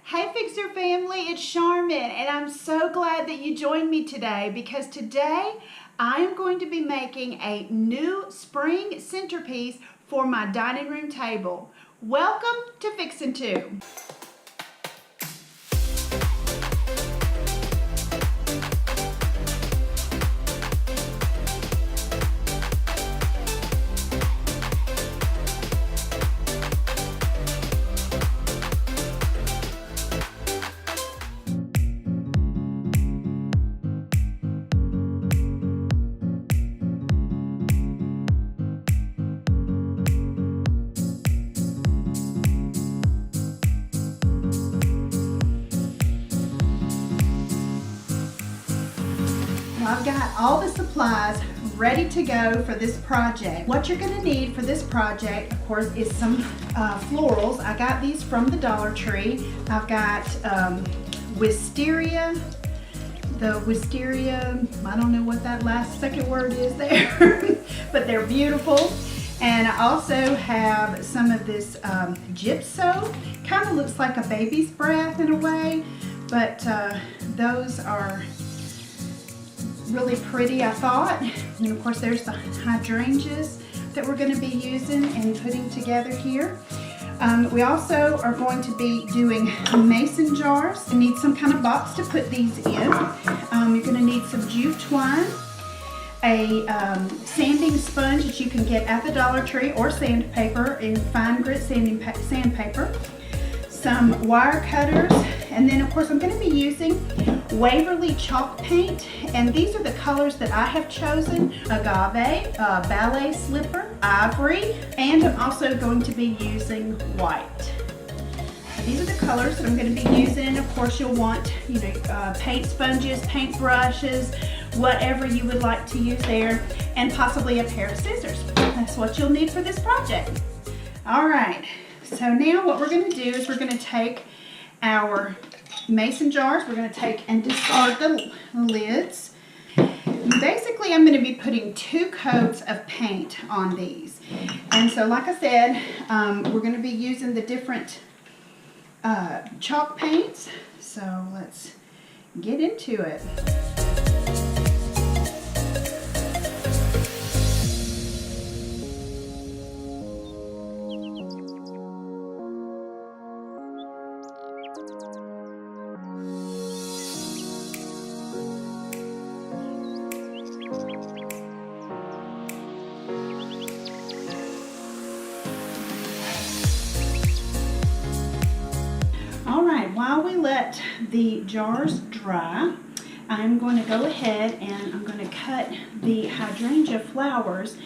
Hey Fixer family, it's Charmin, and I'm so glad that you joined me today because today I am going to be making a new spring centerpiece for my dining room table. Welcome to Fixin' 2. I've got all the supplies ready to go for this project. What you're going to need for this project, of course, is some florals. I got these from the Dollar Tree. I've got wisteria. The wisteria, I don't know what that second word is there, but they're beautiful. And I also have some of this gypso. Kind of looks like a baby's breath in a way, but those are really pretty, I thought. And of course there's the hydrangeas that we're going to be using and putting together here. We also are going to be doing mason jars. You need some kind of box to put these in. You're going to need some jute twine, a sanding sponge that you can get at the Dollar Tree, or sandpaper in fine grit sandpaper, some wire cutters, and then of course I'm going to be using Waverly chalk paint, and these are the colors that I have chosen: agave, ballet slipper, ivory, and I'm also going to be using white. These are the colors that I'm going to be using. Of course you'll want, paint sponges, paint brushes, whatever you would like to use there, and possibly a pair of scissors. That's what you'll need for this project. All right, so now what we're going to do is we're going to take our mason jars. We're going to take and discard the lids. Basically, I'm going to be putting 2 coats of paint on these. And so, like I said, we're going to be using the different chalk paints. So let's get into it. While we let the jars dry, I'm going to go ahead and I'm going to cut the hydrangea flowers,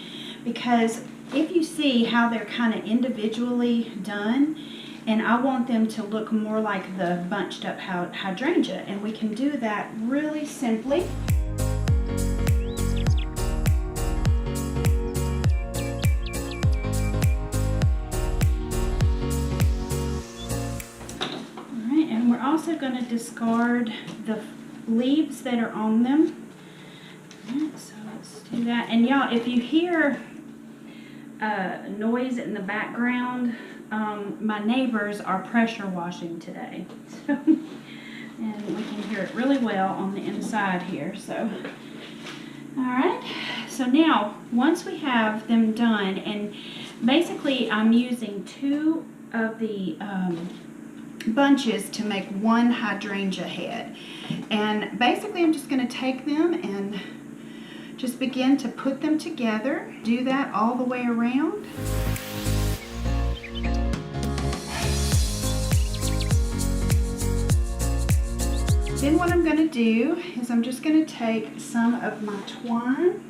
because if you see how they're kind of individually done, and I want them to look more like the bunched up hydrangea, and we can do that really simply. Also going to discard the leaves that are on them. Right, so let's do that. And y'all, if you hear noise in the background, my neighbors are pressure washing today. So, and we can hear it really well on the inside here. So, all right. So now, once we have them done, and basically I'm using 2 of the bunches to make 1 hydrangea head, and basically I'm just going to take them and just begin to put them together. Do that all the way around. Then what I'm going to do is I'm just going to take some of my twine,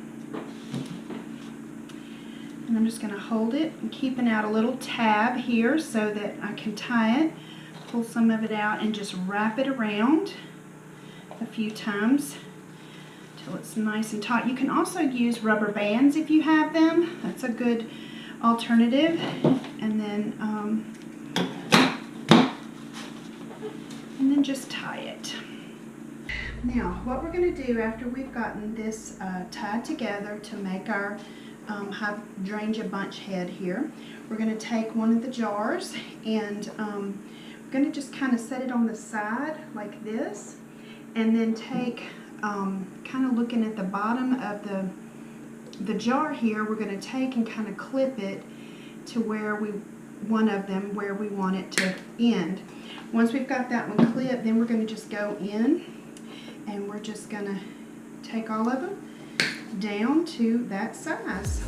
and I'm just going to hold it and keeping out a little tab here so that I can tie it. Pull some of it out and just wrap it around a few times till it's nice and taut. You can also use rubber bands if you have them. That's a good alternative. And then just tie it. Now, what we're going to do after we've gotten this tied together to make our hydrangea bunch head here, we're going to take one of the jars and going to just kind of set it on the side like this, and then take, kind of looking at the bottom of the jar here, we're going to take and kind of clip it to where one of them where we want it to end. Once we've got that one clipped, then we're going to just go in and we're just going to take all of them down to that size.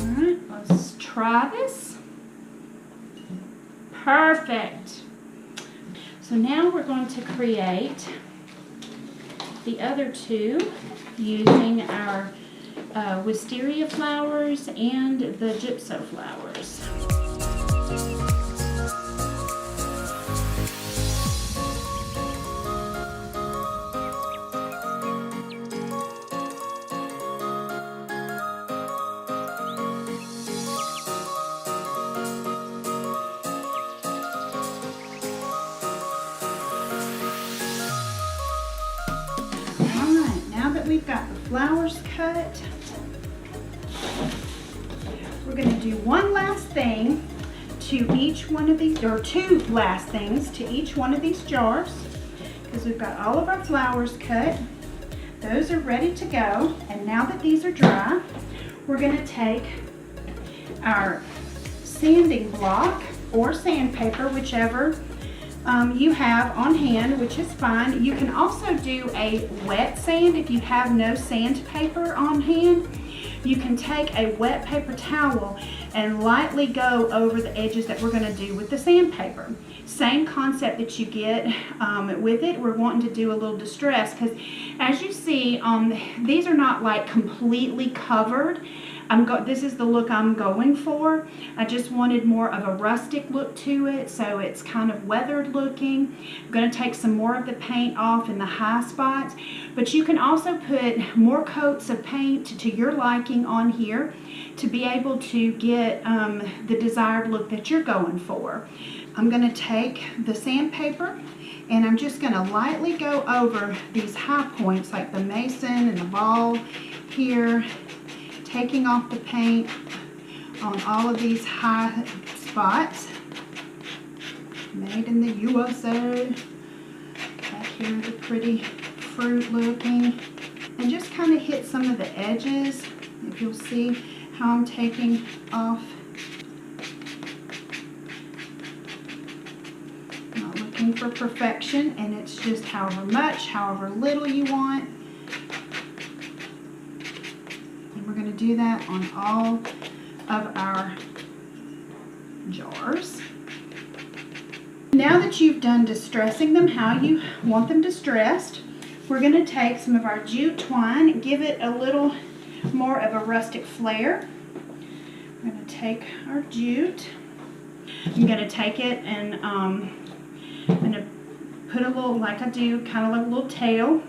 Alright, let's try this. Perfect. So now we're going to create the other two using our wisteria flowers and the gypso flowers. We've got the flowers cut. We're going to do one last thing to each one of these, or two last things to each one of these jars, because we've got all of our flowers cut. Those are ready to go, and now that these are dry, we're going to take our sanding block or sandpaper, whichever you have on hand, which is fine. You can also do a wet sand if you have no sandpaper on hand. You can take a wet paper towel and lightly go over the edges that we're going to do with the sandpaper. Same concept that you get with it. We're wanting to do a little distress because, as you see, these are not like completely covered. This is the look I'm going for. I just wanted more of a rustic look to it, so it's kind of weathered looking. I'm going to take some more of the paint off in the high spots, but you can also put more coats of paint to your liking on here to be able to get the desired look that you're going for. I'm going to take the sandpaper and I'm just going to lightly go over these high points like the mason and the ball here, taking off the paint on all of these high spots. Made in the USA. Back here, the pretty fruit looking. And just kind of hit some of the edges, if you'll see how I'm taking off. Not looking for perfection, and it's just however much, however little you want. We're going to do that on all of our jars. Now that you've done distressing them how you want them distressed, we're going to take some of our jute twine, give it a little more of a rustic flair. We're going to take our jute. I'm going to take it and I'm going to put a little, like I do, kind of like a little tail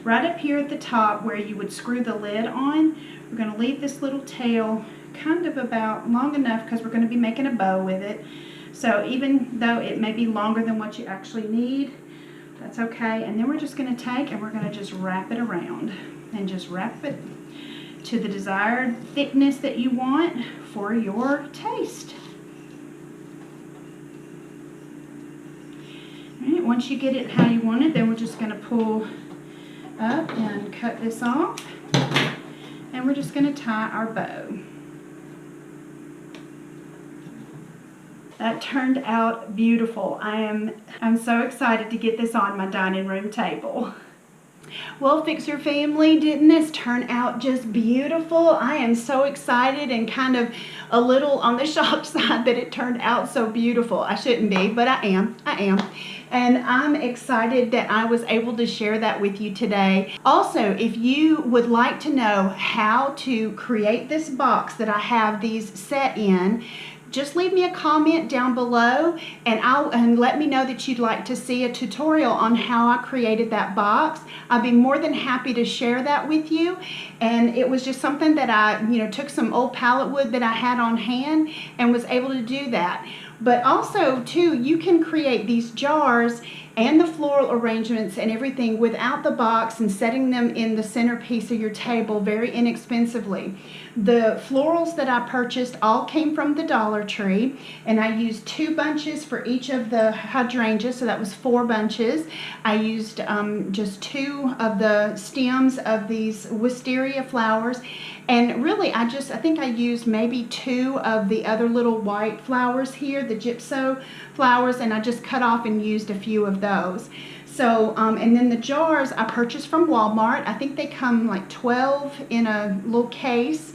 right up here at the top where you would screw the lid on. We're going to leave this little tail kind of about long enough because we're going to be making a bow with it. So even though it may be longer than what you actually need, that's okay. And then we're just going to take and we're going to just wrap it around and just wrap it to the desired thickness that you want for your taste. All right, once you get it how you want it, then we're just going to pull up and cut this off. And we're just going to tie our bow. That turned out beautiful. I'm so excited to get this on my dining room table. Well, Fixer family, didn't this turn out just beautiful? I am so excited and kind of a little on the shocked side that it turned out so beautiful. I shouldn't be, but I am. And I'm excited that I was able to share that with you today. Also, if you would like to know how to create this box that I have these set in, just leave me a comment down below and let me know that you'd like to see a tutorial on how I created that box. I'd be more than happy to share that with you. And it was just something that I, took some old pallet wood that I had on hand and was able to do that. But also, too, you can create these jars and the floral arrangements and everything without the box and setting them in the centerpiece of your table very inexpensively. The florals that I purchased all came from the Dollar Tree, and I used 2 bunches for each of the hydrangeas, so that was 4 bunches. I used just 2 of the stems of these wisteria flowers, and really I think I used maybe 2 of the other little white flowers here, the gypso flowers, and I just cut off and used a few of those. So, and then the jars I purchased from Walmart. I think they come like 12 in a little case.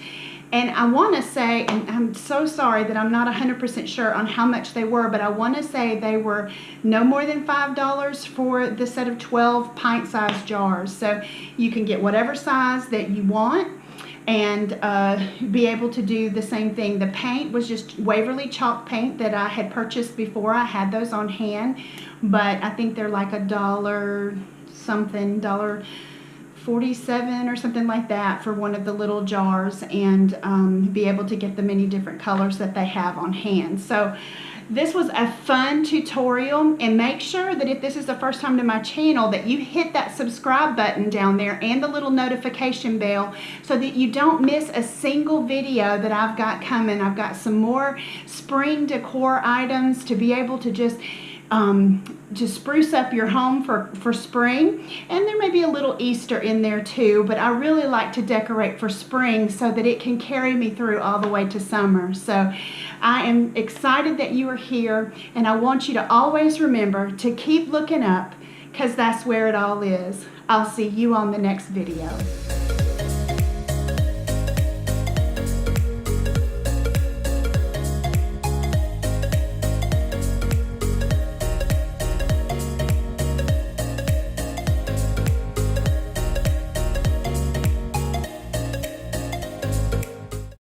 And I want to say, and I'm so sorry that I'm not 100% sure on how much they were, but I want to say they were no more than $5 for the set of 12 pint-sized jars. So you can get whatever size that you want and be able to do the same thing. The paint was just Waverly chalk paint that I had purchased before. I had those on hand, but I think they're like $1 something, $1.47 or something like that for one of the little jars, and be able to get the many different colors that they have on hand. So this was a fun tutorial, and make sure that if this is the first time to my channel that you hit that subscribe button down there and the little notification bell so that you don't miss a single video that I've got coming. I've got some more spring decor items to be able to just spruce up your home for spring, and there may be a little Easter in there too, but I really like to decorate for spring so that it can carry me through all the way to summer. So I am excited that you are here, and I want you to always remember to keep looking up, because that's where it all is. I'll see you on the next video.